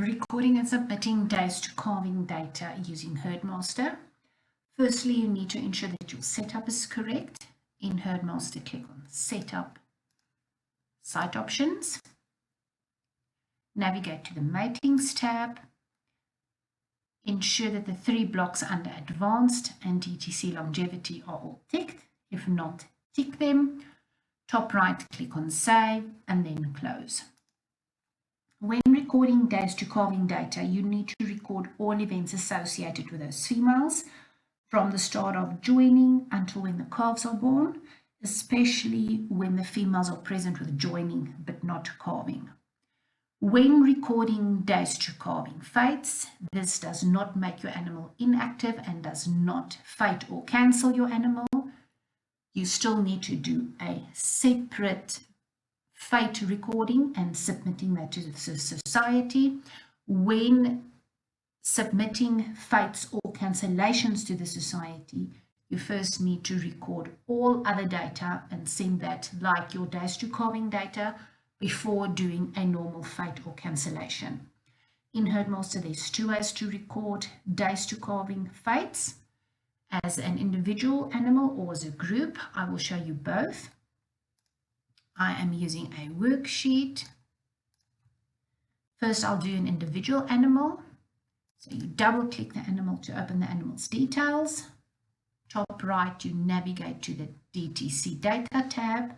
Recording and submitting days to carving data using HerdMaster. Firstly, you need to ensure that your setup is correct. In HerdMaster, click on Setup, Site Options. Navigate to the Matings tab. Ensure that the 3 blocks under Advanced and DTC Longevity are all ticked. If not, tick them. Top right, click on Save and then Close. When recording days to carving data, you need to record all events associated with those females from the start of joining until when the calves are born, especially when the females are present with joining but not calving. When recording days to carving fates, this does not make your animal inactive and does not fate or cancel your animal. You still need to do a separate fate recording and submitting that to the society. When submitting fates or cancellations to the society, you first need to record all other data and send that, like your days to carving data, before doing a normal fate or cancellation. In HerdMaster, there's 2 ways to record days to carving fates: as an individual animal or as a group. I will show you both. I am using a worksheet. First, I'll do an individual animal. So you double click the animal to open the animal's details. Top right, you navigate to the DTC Data tab.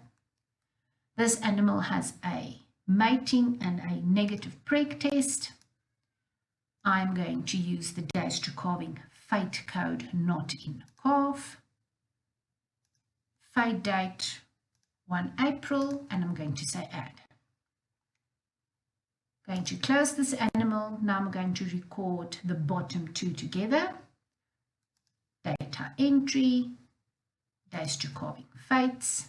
This animal has a mating and a negative preg test. I'm going to use the days to carving fate code not in calf. Fate date 1 April, and I'm going to say add. Going to close this animal. Now I'm going to record the bottom 2 together. Data entry, days to carving fates.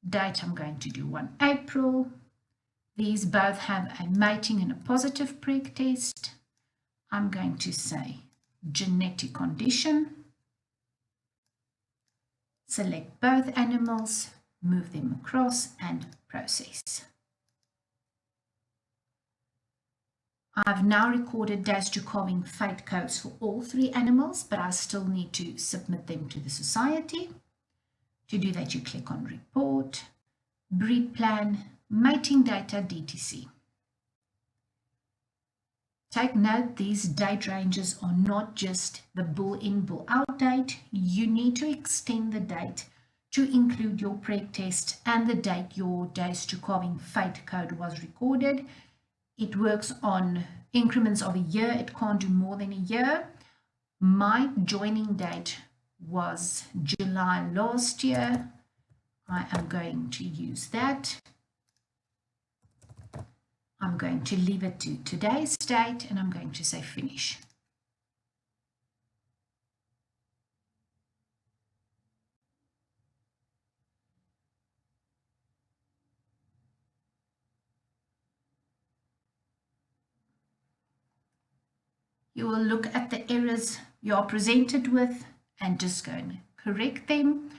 Date I'm going to do 1 April. These both have a mating and a positive preg test. I'm going to say genetic condition. Select both animals, move them across and process. I've now recorded days to carving fate codes for all 3 animals, but I still need to submit them to the society. To do that, you click on Report, Breed Plan, Mating Data, DTC. Take note, these date ranges are not just the bull in, bull out date. You need to extend the date to include your preg test and the date your days to carving fate code was recorded. It works on increments of a year. It can't do more than a year. My joining date was July last year. I am going to use that. I'm going to leave it to today's date and I'm going to say finish. You will look at the errors you are presented with and just go and correct them.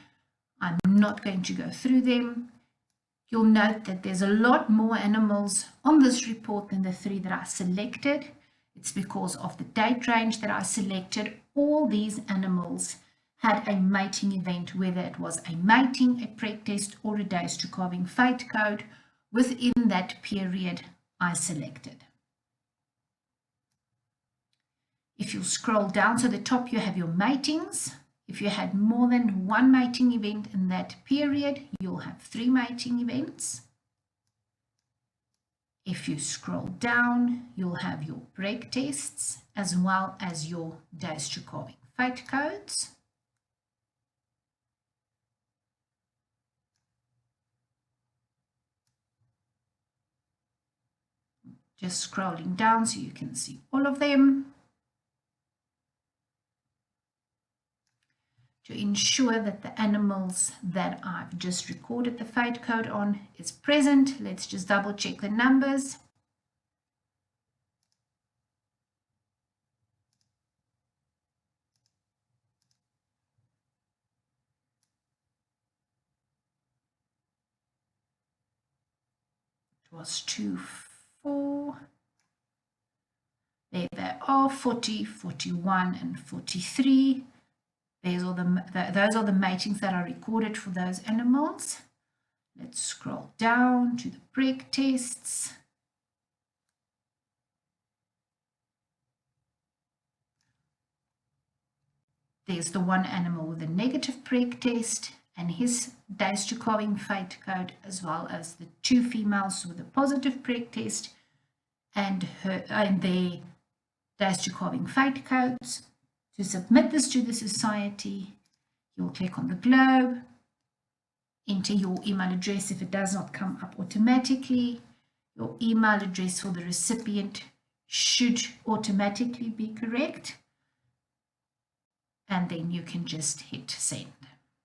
I'm not going to go through them. You'll note that there's a lot more animals on this report than the 3 that I selected. It's because of the date range that I selected. All these animals had a mating event, whether it was a mating, a preg test, or a days to carving fate code within that period I selected. If you scroll down to the top, you have your matings. If you had more than 1 mating event in that period, you'll have 3 mating events. If you scroll down, you'll have your preg tests as well as your days to carving fate codes. Just scrolling down so you can see all of them. To ensure that the animals that I've just recorded the fate code on is present, let's just double check the numbers. It was 2, 4. There they are, 40, 41, and 43. Those are the matings that are recorded for those animals. Let's scroll down to the preg tests. There's the one animal with a negative preg test and his days to calving fate code, as well as the 2 females with a positive preg test and their days to calving fate codes. To submit this to the society, you'll click on the globe, enter your email address if it does not come up automatically. Your email address for the recipient should automatically be correct. And then you can just hit send.